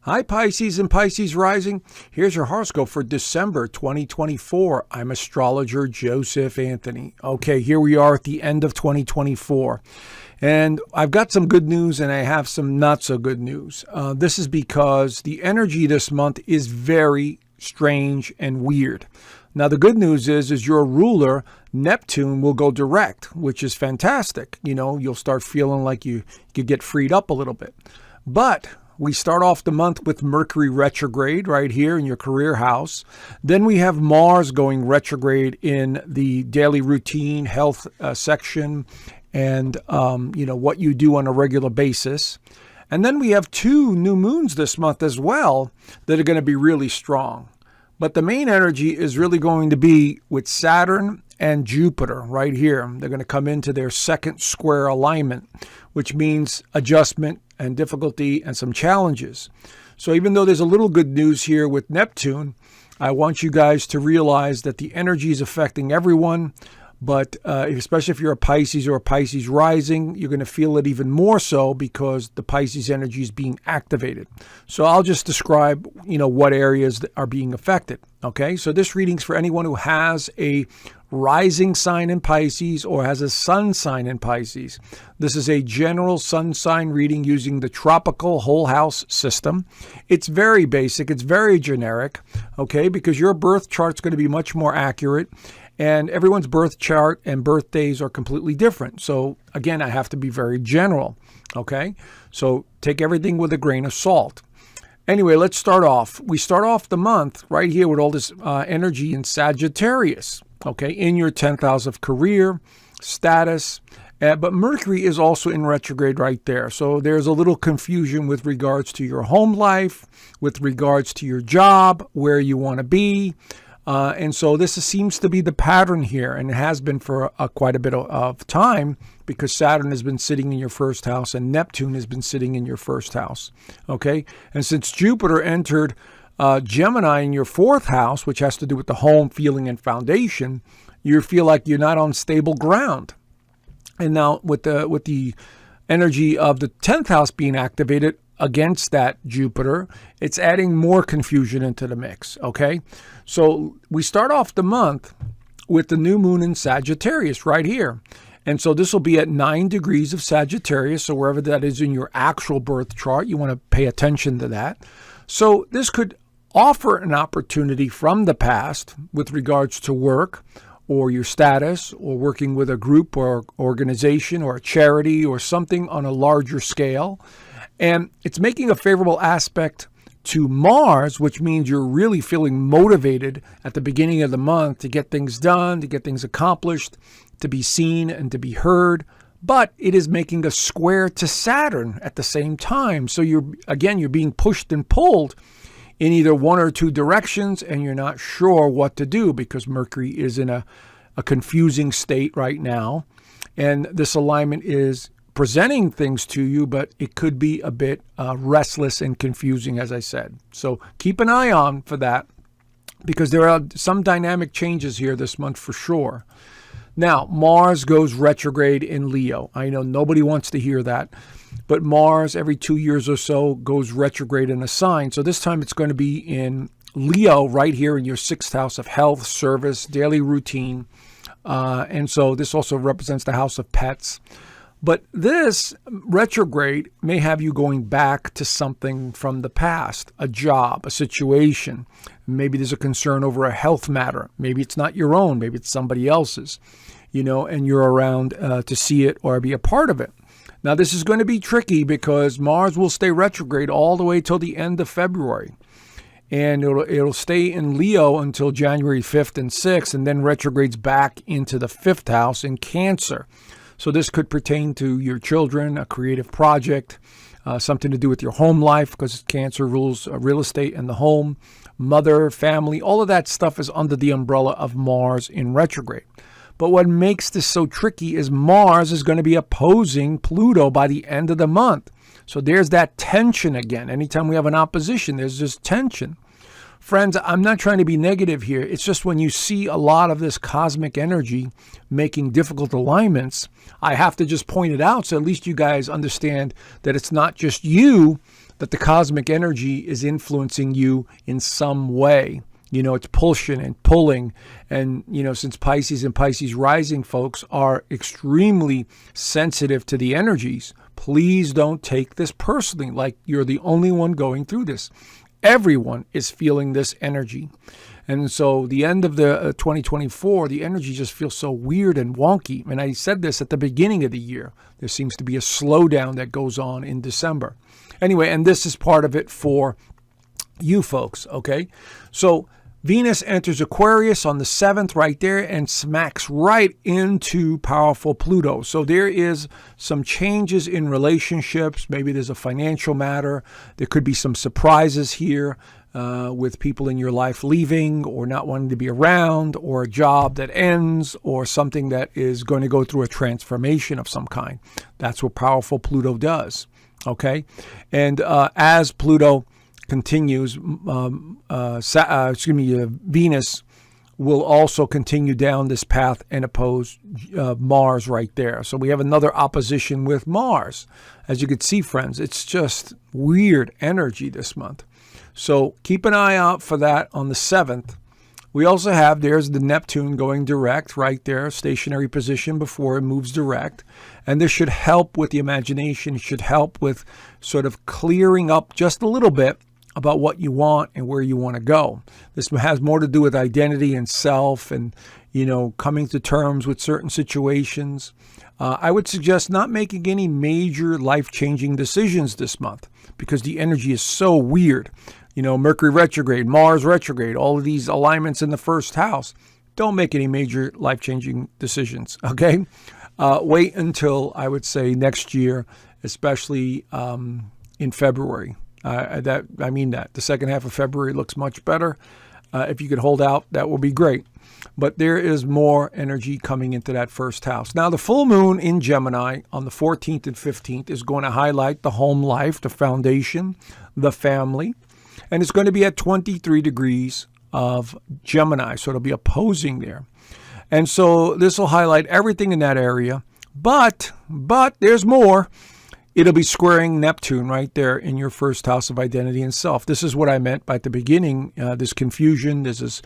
Hi, Pisces and Pisces rising. Here's your horoscope for December 2024. I'm astrologer Joseph Anthony. Okay, here we are at the end of 2024. And I've got some good news and I have some not so good news. This is because the energy this month is very strange and weird. Now, the good news is your ruler, Neptune, will go direct, which is fantastic. You know, you'll start feeling like you could get freed up a little bit. But we start off the month with Mercury retrograde right here in your career house. Then we have Mars going retrograde in the daily routine health section and, what you do on a regular basis. And then we have 2 new moons this month as well that are going to be really strong. But the main energy is really going to be with Saturn and Jupiter right here. They're going to come into their second square alignment, which means adjustment and difficulty and some challenges. So even though there's a little good news here with Neptune, I want you guys to realize that the energy is affecting everyone. But especially if you're a Pisces or a Pisces rising, you're going to feel it even more so because the Pisces energy is being activated. So I'll just describe, what areas are being affected. Okay, so this reading's for anyone who has a rising sign in Pisces or has a sun sign in Pisces. This is a general sun sign reading using the tropical whole house system. It's very basic. It's very generic, okay, because your birth chart's going to be much more accurate. And everyone's birth chart and birthdays are completely different. So again, I have to be very general, okay? So take everything with a grain of salt. Anyway, let's start off. We start off the month right here with all this energy in Sagittarius, okay? In your 10th house of career, status, but Mercury is also in retrograde right there. So there's a little confusion with regards to your home life, with regards to your job, where you want to be. And so this seems to be the pattern here, and it has been for quite a bit of time because Saturn has been sitting in your first house and Neptune has been sitting in your first house. Okay, and since Jupiter entered Gemini in your 4th house, which has to do with the home, feeling, and foundation, you feel like you're not on stable ground. And now with the energy of the 10th house being activated against that Jupiter, it's adding more confusion into the mix, okay? So we start off the month with the new moon in Sagittarius right here. And so this will be at 9 degrees of Sagittarius, so wherever that is in your actual birth chart, you want to pay attention to that. So this could offer an opportunity from the past with regards to work or your status or working with a group or organization or a charity or something on a larger scale. And it's making a favorable aspect to Mars, which means you're really feeling motivated at the beginning of the month to get things done, to get things accomplished, to be seen and to be heard. But it is making a square to Saturn at the same time. So you're being pushed and pulled in either one or two directions, and you're not sure what to do because Mercury is in a confusing state right now. And this alignment is presenting things to you, but it could be a bit restless and confusing, as I said. So keep an eye on for that because there are some dynamic changes here this month for sure. Now, Mars goes retrograde in Leo. I know nobody wants to hear that, but Mars every 2 years or so goes retrograde in a sign. So this time it's going to be in Leo right here in your 6th house of health, service, daily routine. And so this also represents the house of pets. But this retrograde may have you going back to something from the past, a job, a situation. Maybe there's a concern over a health matter. Maybe it's not your own. Maybe it's somebody else's, and you're around to see it or be a part of it. Now, this is going to be tricky because Mars will stay retrograde all the way till the end of February. And it'll stay in Leo until January 5th and 6th, and then retrogrades back into the 5th house in Cancer. So this could pertain to your children, a creative project, something to do with your home life because Cancer rules real estate and the home, mother, family. All of that stuff is under the umbrella of Mars in retrograde. But what makes this so tricky is Mars is going to be opposing Pluto by the end of the month. So there's that tension again. Anytime we have an opposition, there's just tension. Friends, I'm not trying to be negative here. It's just when you see a lot of this cosmic energy making difficult alignments, I have to just point it out so at least you guys understand that it's not just you that the cosmic energy is influencing you in some way. It's pushing and pulling. And, since Pisces and Pisces rising folks are extremely sensitive to the energies, please don't take this personally, like you're the only one going through this. Everyone is feeling this energy. And so the end of the 2024, the energy just feels so weird and wonky. And I said this at the beginning of the year. There seems to be a slowdown that goes on in December. Anyway, and this is part of it for you folks, okay? So Venus enters Aquarius on the 7th right there and smacks right into powerful Pluto. So there is some changes in relationships. Maybe there's a financial matter. There could be some surprises here with people in your life leaving or not wanting to be around, or a job that ends, or something that is going to go through a transformation of some kind. That's what powerful Pluto does, okay? And as Pluto continues, Venus will also continue down this path and oppose Mars right there. So we have another opposition with Mars. As you can see, friends, it's just weird energy this month. So keep an eye out for that on the 7th. We also have, there's the Neptune going direct right there, stationary position before it moves direct. And this should help with the imagination. It should help with sort of clearing up just a little bit about what you want and where you want to go. This has more to do with identity and self and, coming to terms with certain situations. I would suggest not making any major life-changing decisions this month because the energy is so weird. Mercury retrograde, Mars retrograde, all of these alignments in the first house. Don't make any major life-changing decisions, okay? Wait until, I would say, next year, especially in February. I mean that. The second half of February looks much better. If you could hold out, that will be great. But there is more energy coming into that first house. Now, the full moon in Gemini on the 14th and 15th is going to highlight the home life, the foundation, the family. And it's going to be at 23 degrees of Gemini. So it'll be opposing there. And so this will highlight everything in that area. But there's more. It'll be squaring Neptune right there in your first house of identity and self. This is what I meant by at the beginning, this confusion. This is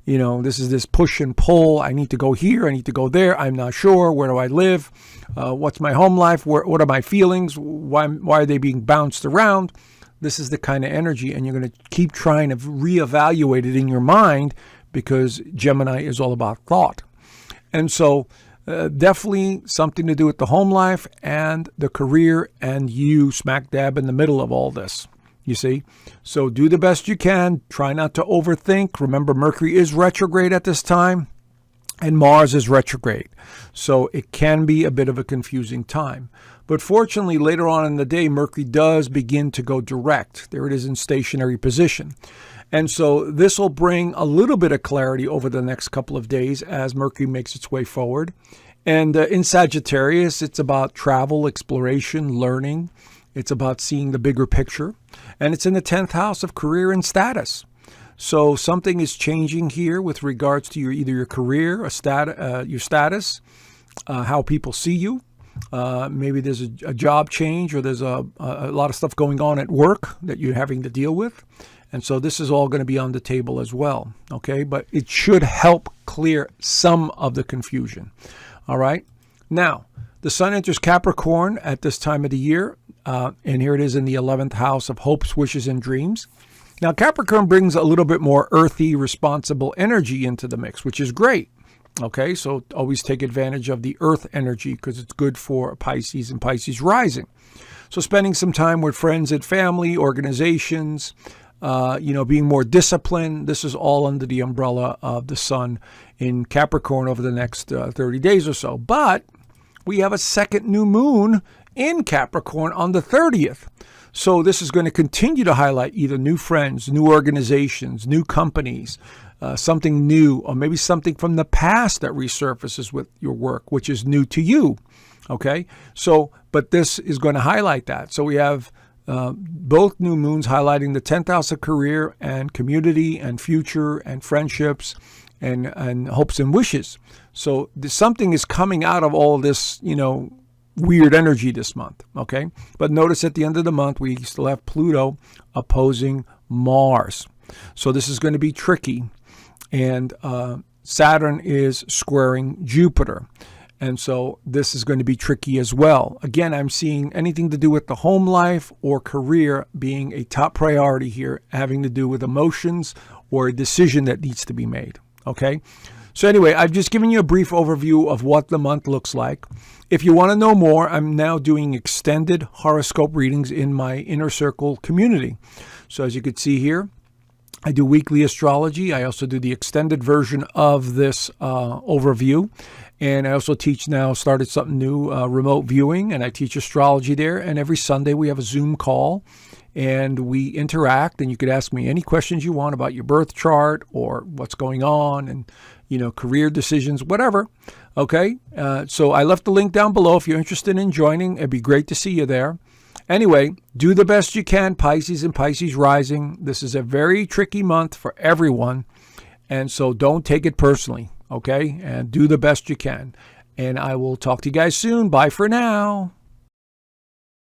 this push and pull. I need to go here. I need to go there. I'm not sure. Where do I live? What's my home life? What are my feelings? Why are they being bounced around? This is the kind of energy, and you're going to keep trying to reevaluate it in your mind because Gemini is all about thought. And so definitely something to do with the home life and the career, and you smack dab in the middle of all this, you see. So do the best you can. Try not to overthink. Remember, Mercury is retrograde at this time, and Mars is retrograde. So it can be a bit of a confusing time. But fortunately, later on in the day, Mercury does begin to go direct. There it is in stationary position. And so this will bring a little bit of clarity over the next couple of days as Mercury makes its way forward. And in Sagittarius, it's about travel, exploration, learning. It's about seeing the bigger picture. And it's in the 10th house of career and status. So something is changing here with regards to either your career, your status, how people see you. Maybe there's a job change, or there's a lot of stuff going on at work that you're having to deal with. And so this is all going to be on the table as well. Okay, but it should help clear some of the confusion. All right. Now, the sun enters Capricorn at this time of the year. And here it is in the 11th house of hopes, wishes, and dreams. Now, Capricorn brings a little bit more earthy, responsible energy into the mix, which is great. Okay, so always take advantage of the earth energy because it's good for Pisces and Pisces rising. So spending some time with friends and family, organizations, being more disciplined. This is all under the umbrella of the sun in Capricorn over the next 30 days or so. But we have a second new moon in Capricorn on the 30th. So this is going to continue to highlight either new friends, new organizations, new companies, something new, or maybe something from the past that resurfaces with your work, which is new to you. Okay, so, but this is going to highlight that. So we have both new moons highlighting the 10th house of career and community and future and friendships and hopes and wishes. So something is coming out of all this, weird energy this month, okay? But notice at the end of the month, we still have Pluto opposing Mars. So this is going to be tricky. And Saturn is squaring Jupiter. And so this is going to be tricky as well. Again, I'm seeing anything to do with the home life or career being a top priority here, having to do with emotions or a decision that needs to be made, okay? So anyway, I've just given you a brief overview of what the month looks like. If you want to know more, I'm now doing extended horoscope readings in my Inner Circle community. So as you can see here, I do weekly astrology. I also do the extended version of this overview. And I also teach now, started something new, remote viewing, and I teach astrology there. And every Sunday we have a Zoom call and we interact, and you could ask me any questions you want about your birth chart or what's going on and, you know, career decisions, whatever. Okay. So I left the link down below if you're interested in joining. It'd be great to see you there. Anyway, do the best you can, Pisces and Pisces rising. This is a very tricky month for everyone. And so don't take it personally, okay? And do the best you can. And I will talk to you guys soon. Bye for now.